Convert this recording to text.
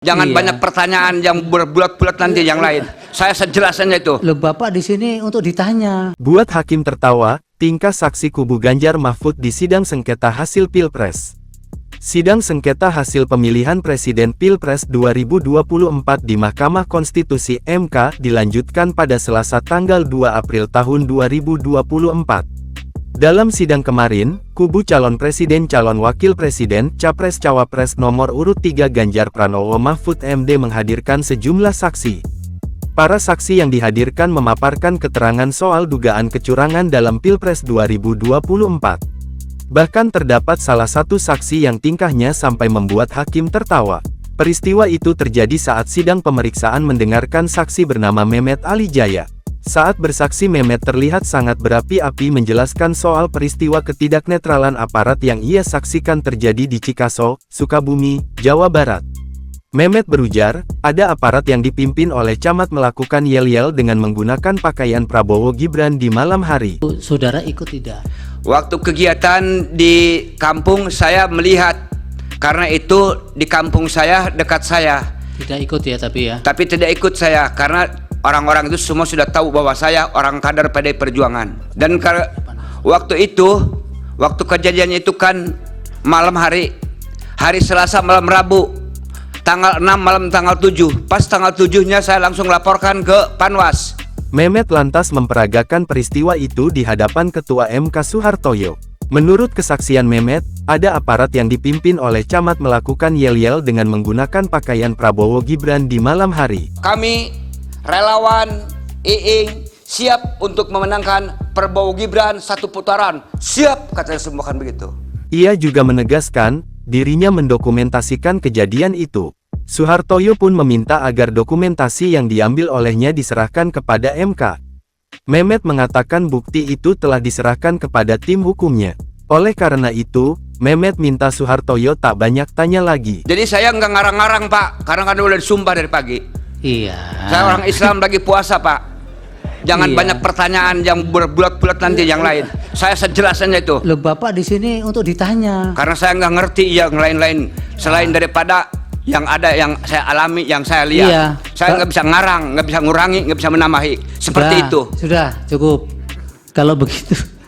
Jangan banyak pertanyaan yang berbulat-bulat nanti yang lain. Saya sejelasnya itu. Loh, Bapak di sini untuk ditanya. Buat hakim tertawa, tingkah saksi kubu Ganjar Mahfud di sidang sengketa hasil Pilpres. Sidang sengketa hasil pemilihan Presiden Pilpres 2024 di Mahkamah Konstitusi (MK) dilanjutkan pada Selasa tanggal 2 April tahun 2024. Dalam sidang kemarin, kubu calon presiden calon wakil presiden Capres-Cawapres nomor urut 3 Ganjar Pranowo Mahfud MD menghadirkan sejumlah saksi. Para saksi yang dihadirkan memaparkan keterangan soal dugaan kecurangan dalam Pilpres 2024. Bahkan terdapat salah satu saksi yang tingkahnya sampai membuat hakim tertawa. Peristiwa itu terjadi saat sidang pemeriksaan mendengarkan saksi bernama Mehmet Ali Jaya. Saat bersaksi Mehmet terlihat sangat berapi-api menjelaskan soal peristiwa ketidaknetralan aparat yang ia saksikan terjadi di Cikaso, Sukabumi, Jawa Barat. Mehmet berujar, ada aparat yang dipimpin oleh camat melakukan yel-yel dengan menggunakan pakaian Prabowo Gibran di malam hari. Saudara ikut tidak? Waktu kegiatan di kampung saya melihat, karena itu di kampung saya dekat saya. Tidak ikut ya tapi ya? Tapi tidak ikut saya karena orang-orang itu semua sudah tahu bahwa saya orang kader PDI Perjuangan. Dan waktu kejadiannya itu kan malam hari Selasa malam Rabu, tanggal 6 malam tanggal 7. Pas tanggal 7-nya saya langsung laporkan ke Panwas. Mehmet lantas memperagakan peristiwa itu di hadapan Ketua MK Suhartoyo. Menurut kesaksian Mehmet, ada aparat yang dipimpin oleh camat melakukan yel-yel dengan menggunakan pakaian Prabowo Gibran di malam hari. Kami relawan Iing siap untuk memenangkan Prabowo Gibran satu putaran. Siap, katanya semua kan begitu. Ia juga menegaskan, dirinya mendokumentasikan kejadian itu. Suhartoyo pun meminta agar dokumentasi yang diambil olehnya diserahkan kepada MK. Mehmet mengatakan bukti itu telah diserahkan kepada tim hukumnya. Oleh karena itu, Mehmet minta Suhartoyo tak banyak tanya lagi. Jadi saya nggak ngarang-ngarang, Pak, karena kan udah disumpah dari pagi. Iya. Saya orang Islam lagi puasa, Pak. Jangan banyak pertanyaan yang berbulat-bulat nanti yang lain. Saya sejelasnya itu. Loh, Bapak di sini untuk ditanya. Karena saya nggak ngerti yang lain-lain selain daripada yang ada yang saya alami, yang saya lihat. Iya. Saya nggak bisa ngarang, nggak bisa ngurangi, nggak bisa menambahi. Seperti itu. Sudah, cukup. Kalau begitu